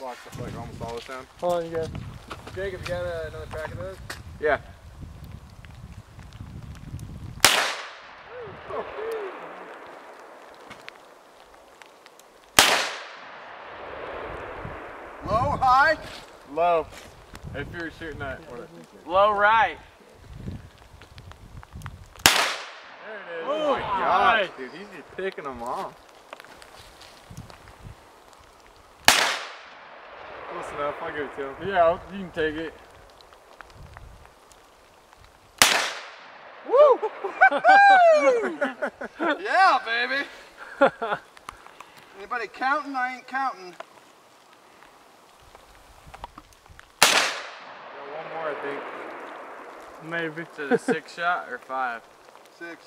blocks like almost all the sound. Hold on, you guys. Jacob, you got another track of those? Yeah. Low, high? Low. If you're shooting at Low right. There it is. Oh my gosh, dude, he's just picking them off. Close enough, I'll give it to him. Yeah, you can take it. Woo! Yeah, baby! Anybody counting? I ain't counting. One more, I think. Maybe. Is it a 6 shot or 5? 6.